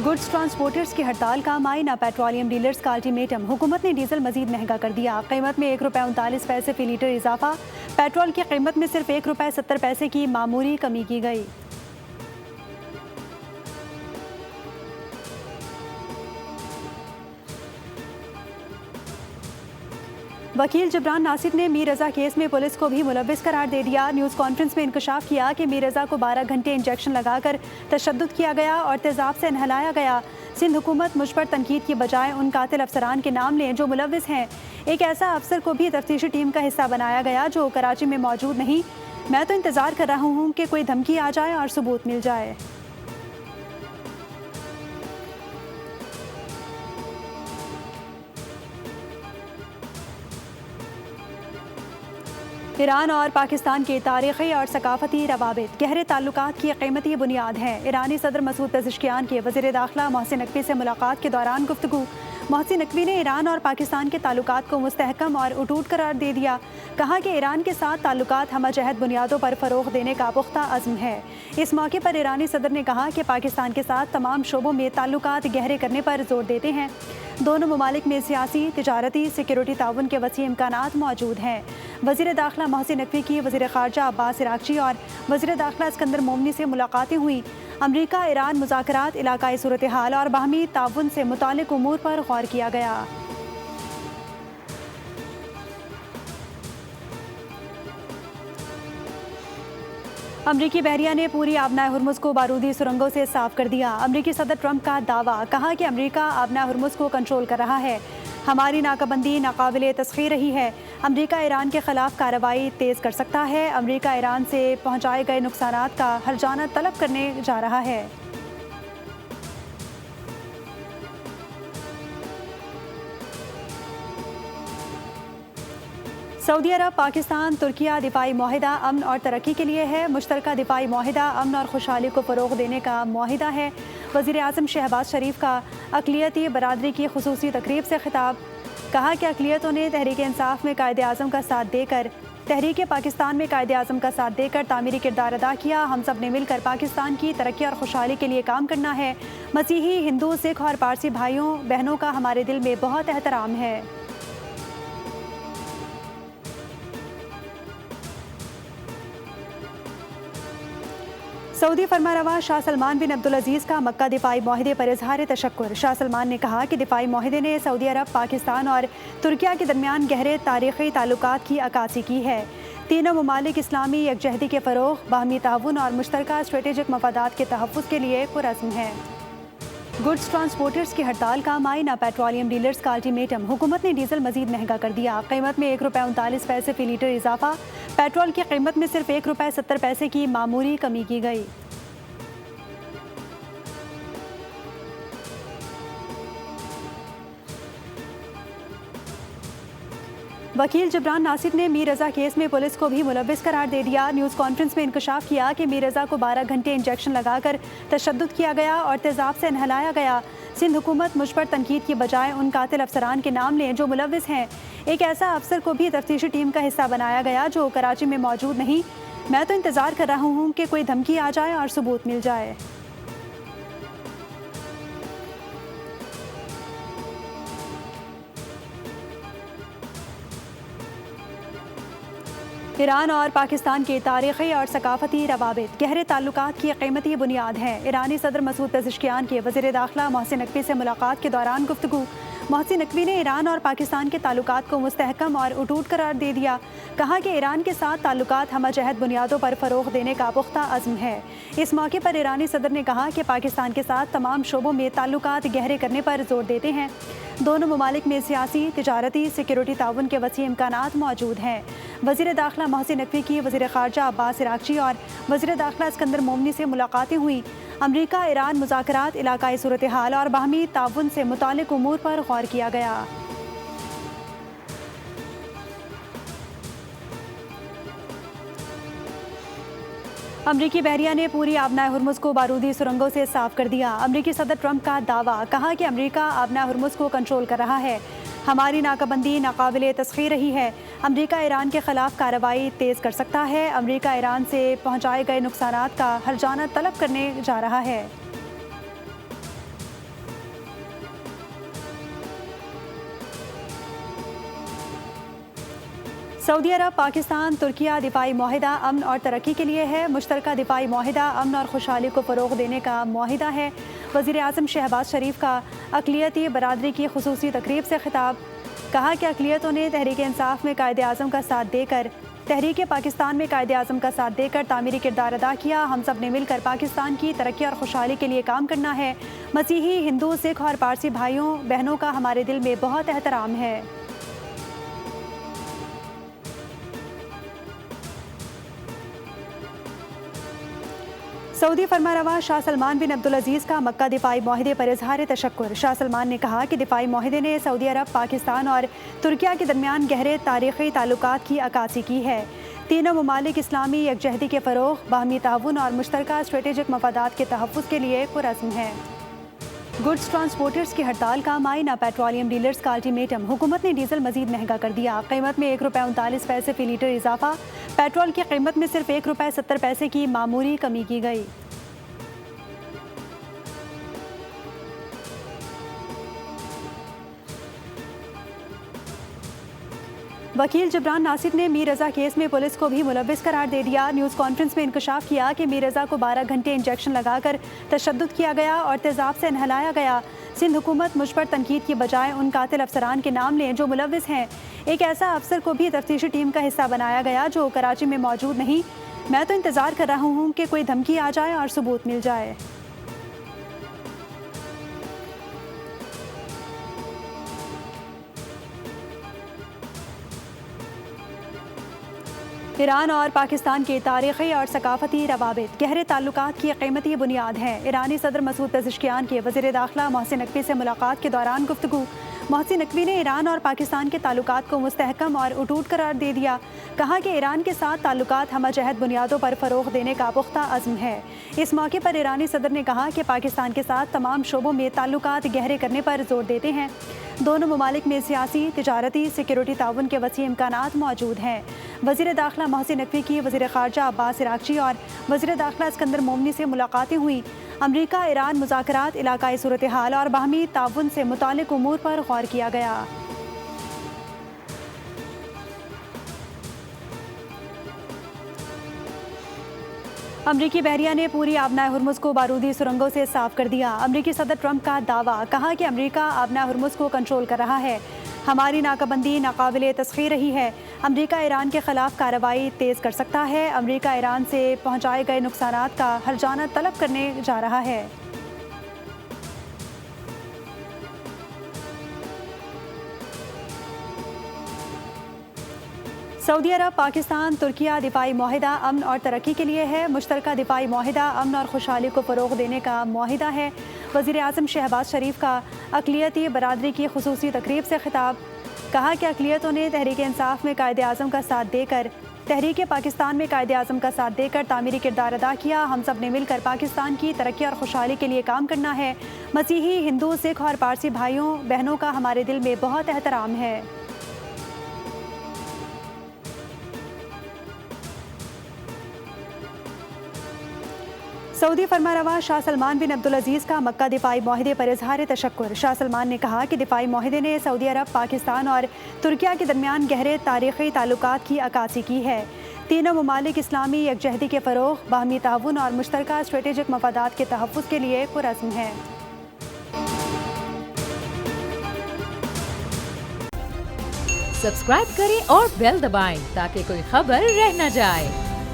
Goods transporters کی ہڑتال کا معائنہ، پیٹرولیم ڈیلرز کا الٹیمیٹم، حکومت نے ڈیزل مزید مہنگا کر دیا، قیمت میں ₹1.39 فی لیٹر اضافہ، پیٹرول کی قیمت میں صرف ₹1.70 کی معمولی کمی کی گئی۔ وکیل جبران ناصر نے میر رضا کیس میں پولیس کو بھی ملوث قرار دے دیا۔ نیوز کانفرنس میں انکشاف کیا کہ میر رضا کو 12 گھنٹے انجیکشن لگا کر تشدد کیا گیا اور تیزاب سے نہلایا گیا۔ سندھ حکومت مجھ پر تنقید کی بجائے ان قاتل افسران کے نام لیں جو ملوث ہیں۔ ایک ایسا افسر کو بھی تفتیشی ٹیم کا حصہ بنایا گیا جو کراچی میں موجود نہیں۔ میں تو انتظار کر رہا ہوں کہ کوئی دھمکی آ جائے اور ثبوت مل جائے۔ ایران اور پاکستان کے تاریخی اور ثقافتی روابط گہرے تعلقات کی قیمتی بنیاد ہیں۔ ایرانی صدر مسعود پزشکیان کی وزیر داخلہ محسن نقوی سے ملاقات کے دوران گفتگو۔ محسن نقوی نے ایران اور پاکستان کے تعلقات کو مستحکم اور اٹوٹ قرار دے دیا۔ کہا کہ ایران کے ساتھ تعلقات ہمہ جہت بنیادوں پر فروغ دینے کا پختہ عزم ہے۔ اس موقع پر ایرانی صدر نے کہا کہ پاکستان کے ساتھ تمام شعبوں میں تعلقات گہرے کرنے پر زور دیتے ہیں۔ دونوں ممالک میں سیاسی، تجارتی، سیکیورٹی تعاون کے وسیع امکانات موجود ہیں۔ وزیر داخلہ محسن نقوی کی وزیر خارجہ عباس عراقچی اور وزیر داخلہ اسکندر مومنی سے ملاقاتیں ہوئیں۔ امریکہ ایران مذاکرات، علاقائی صورتحال اور باہمی تعاون سے متعلق امور پر غور کیا گیا۔ امریکی بحریہ نے پوری آبنائے ہرمز کو بارودی سرنگوں سے صاف کر دیا۔ امریکی صدر ٹرمپ کا دعویٰ، کہا کہ امریکہ آبنائے ہرمز کو کنٹرول کر رہا ہے۔ ہماری ناکہ بندی ناقابل تسخیر رہی ہے۔ امریکہ ایران کے خلاف کارروائی تیز کر سکتا ہے۔ امریکہ ایران سے پہنچائے گئے نقصانات کا ہرجانہ طلب کرنے جا رہا ہے۔ سعودی عرب، پاکستان، ترکیہ دفاعی معاہدہ امن اور ترقی کے لیے ہے۔ مشترکہ دفاعی معاہدہ امن اور خوشحالی کو فروغ دینے کا معاہدہ ہے۔ وزیر اعظم شہباز شریف کا اقلیتی برادری کی خصوصی تقریب سے خطاب۔ کہا کہ اقلیتوں نے تحریک انصاف میں قائد اعظم کا ساتھ دے کر تحریک پاکستان میں قائد اعظم کا ساتھ دے کر تعمیری کردار ادا کیا۔ ہم سب نے مل کر پاکستان کی ترقی اور خوشحالی کے لیے کام کرنا ہے۔ مسیحی، ہندو، سکھ اور پارسی بھائیوں بہنوں کا ہمارے دل میں بہت احترام ہے۔ سعودی فرمانروا شاہ سلمان بن عبدالعزیز کا مکہ دفاعی معاہدے پر اظہار تشکر۔ شاہ سلمان نے کہا کہ دفاعی معاہدے نے سعودی عرب، پاکستان اور ترکیہ کے درمیان گہرے تاریخی تعلقات کی عکاسی کی ہے۔ تینوں ممالک اسلامی یکجہتی کے فروغ، باہمی تعاون اور مشترکہ اسٹریٹجک مفادات کے تحفظ کے لیے پرعزم ہیں۔ گڈز ٹرانسپورٹرز کی ہڑتال کا معائنہ، پیٹرولیم ڈیلرز کا الٹیمیٹم، حکومت نے ڈیزل مزید مہنگا کر دیا، قیمت میں ₹1.39 فی لیٹر اضافہ، پیٹرول کی قیمت میں صرف ₹1.70 کی معمولی کمی کی گئی۔ وکیل جبران ناصر نے میر رضا کیس میں پولیس کو بھی ملوث قرار دے دیا۔ نیوز کانفرنس میں انکشاف کیا کہ میر رضا کو 12 گھنٹے انجیکشن لگا کر تشدد کیا گیا اور تیزاب سے نہلایا گیا۔ سندھ حکومت مجھ پر تنقید کی بجائے ان قاتل افسران کے نام لیں جو ملوث ہیں۔ ایک ایسا افسر کو بھی تفتیشی ٹیم کا حصہ بنایا گیا جو کراچی میں موجود نہیں۔ میں تو انتظار کر رہا ہوں کہ کوئی دھمکی آ جائے اور ثبوت مل جائے۔ ایران اور پاکستان کے تاریخی اور ثقافتی روابط گہرے تعلقات کی قیمتی بنیاد ہیں۔ ایرانی صدر مسعود پزشکیان کی وزیر داخلہ محسن نقوی سے ملاقات کے دوران گفتگو۔ محسن نقوی نے ایران اور پاکستان کے تعلقات کو مستحکم اور اٹوٹ قرار دے دیا۔ کہا کہ ایران کے ساتھ تعلقات ہمہ جہت بنیادوں پر فروغ دینے کا پختہ عزم ہے۔ اس موقع پر ایرانی صدر نے کہا کہ پاکستان کے ساتھ تمام شعبوں میں تعلقات گہرے کرنے پر زور دیتے ہیں۔ دونوں ممالک میں سیاسی، تجارتی، سیکیورٹی تعاون کے وسیع امکانات موجود ہیں۔ وزیر داخلہ محسن نقوی کی وزیر خارجہ عباس عراقچی اور وزیر داخلہ اسکندر مومنی سے ملاقاتیں ہوئیں۔ امریکہ ایران مذاکرات، علاقائی صورتحال اور باہمی تعاون سے متعلق امور پر غور کیا گیا۔ امریکی بحریہ نے پوری آبنائے ہرمز کو بارودی سرنگوں سے صاف کر دیا۔ امریکی صدر ٹرمپ کا دعویٰ، کہا کہ امریکہ آبنائے ہرمز کو کنٹرول کر رہا ہے۔ ہماری ناکہ بندی ناقابل تسخیر رہی ہے۔ امریکہ ایران کے خلاف کارروائی تیز کر سکتا ہے۔ امریکہ ایران سے پہنچائے گئے نقصانات کا ہرجانہ طلب کرنے جا رہا ہے۔ سعودی عرب پاکستان ترکیہ دفاعی معاہدہ امن اور ترقی کے لیے ہے۔ مشترکہ دفاعی معاہدہ امن اور خوشحالی کو فروغ دینے کا معاہدہ ہے۔ وزیر اعظم شہباز شریف کا اقلیتی برادری کی خصوصی تقریب سے خطاب۔ کہا کہ اقلیتوں نے تحریک انصاف میں قائد اعظم کا ساتھ دے کر تحریک پاکستان میں قائد اعظم کا ساتھ دے کر تعمیری کردار ادا کیا۔ ہم سب نے مل کر پاکستان کی ترقی اور خوشحالی کے لیے کام کرنا ہے۔ مسیحی، ہندو، سکھ اور پارسی بھائیوں بہنوں کا ہمارے دل میں بہت احترام ہے۔ سعودی فرمانروا شاہ سلمان بن عبدالعزیز کا مکہ دفاعی معاہدے پر اظہار تشکر۔ شاہ سلمان نے کہا کہ دفاعی معاہدے نے سعودی عرب، پاکستان اور ترکیہ کے درمیان گہرے تاریخی تعلقات کی عکاسی کی ہے۔ تینوں ممالک اسلامی یکجہتی کے فروغ، باہمی تعاون اور مشترکہ اسٹریٹجک مفادات کے تحفظ کے لیے پرعزم ہیں۔ گڈز ٹرانسپورٹرز کی ہڑتال کا معائنہ، پیٹرولیم ڈیلرز کا الٹیمیٹم۔ حکومت نے ڈیزل مزید مہنگا کر دیا، قیمت میں ₹1.39 فی لیٹر اضافہ۔ پیٹرول کی قیمت میں صرف ₹1.70 کی معمولی کمی کی گئی۔ وکیل جبران ناصر نے میر رضا کیس میں پولیس کو بھی ملوث قرار دے دیا۔ نیوز کانفرنس میں انکشاف کیا کہ میر رضا کو 12 گھنٹے انجیکشن لگا کر تشدد کیا گیا اور تیزاب سے نہلایا گیا۔ سندھ حکومت مجھ پر تنقید کی بجائے ان قاتل افسران کے نام لیں جو ملوث ہیں۔ ایک ایسا افسر کو بھی تفتیشی ٹیم کا حصہ بنایا گیا جو کراچی میں موجود نہیں۔ میں تو انتظار کر رہا ہوں کہ کوئی دھمکی آ جائے اور ثبوت مل جائے۔ ایران اور پاکستان کے تاریخی اور ثقافتی روابط گہرے تعلقات کی قیمتی بنیاد ہیں۔ ایرانی صدر مسعود پزشکیان کے وزیر داخلہ محسن نقوی سے ملاقات کے دوران گفتگو۔ محسن نقوی نے ایران اور پاکستان کے تعلقات کو مستحکم اور اٹوٹ قرار دے دیا۔ کہا کہ ایران کے ساتھ تعلقات ہمہ جہت بنیادوں پر فروغ دینے کا پختہ عزم ہے۔ اس موقع پر ایرانی صدر نے کہا کہ پاکستان کے ساتھ تمام شعبوں میں تعلقات گہرے کرنے پر زور دیتے ہیں۔ دونوں ممالک میں سیاسی، تجارتی، سیکیورٹی تعاون کے وسیع امکانات موجود ہیں۔ وزیر داخلہ محسن نقوی کی وزیر خارجہ عباس عراقچی اور وزیر داخلہ اسکندر مومنی سے ملاقاتیں ہوئیں۔ امریکہ ایران مذاکرات، علاقائی صورتحال اور باہمی تعاون سے متعلق امور پر غور کیا گیا۔ امریکی بحریہ نے پوری آبنائے ہرمز کو بارودی سرنگوں سے صاف کر دیا۔ امریکی صدر ٹرمپ کا دعویٰ، کہا کہ امریکہ آبنائے ہرمز کو کنٹرول کر رہا ہے۔ ہماری ناکہ بندی ناقابل تسخیر رہی ہے۔ امریکہ ایران کے خلاف کارروائی تیز کر سکتا ہے۔ امریکہ ایران سے پہنچائے گئے نقصانات کا ہرجانہ طلب کرنے جا رہا ہے۔ سعودی عرب پاکستان ترکیہ دفاعی معاہدہ امن اور ترقی کے لیے ہے۔ مشترکہ دفاعی معاہدہ امن اور خوشحالی کو فروغ دینے کا معاہدہ ہے۔ وزیر اعظم شہباز شریف کا اقلیتی برادری کی خصوصی تقریب سے خطاب۔ کہا کہ اقلیتوں نے تحریک انصاف میں قائد اعظم کا ساتھ دے کر تحریک پاکستان میں قائد اعظم کا ساتھ دے کر تعمیری کردار ادا کیا۔ ہم سب نے مل کر پاکستان کی ترقی اور خوشحالی کے لیے کام کرنا ہے۔ مسیحی، ہندو، سکھ اور پارسی بھائیوں بہنوں کا ہمارے دل میں بہت احترام ہے۔ سعودی فرمانروا شاہ سلمان بن عبدالعزیز کا مکہ دفاعی معاہدے پر اظہار تشکر۔ شاہ سلمان نے کہا کہ دفاعی معاہدے نے سعودی عرب، پاکستان اور ترکیہ کے درمیان گہرے تاریخی تعلقات کی عکاسی کی ہے۔ تینوں ممالک اسلامی یکجہتی کے فروغ، باہمی تعاون اور مشترکہ اسٹریٹجک مفادات کے تحفظ کے لیے پرعزم ہیں۔ سبسکرائب کریں اور بیل دبائیں تاکہ کوئی خبر رہ نہ جائے۔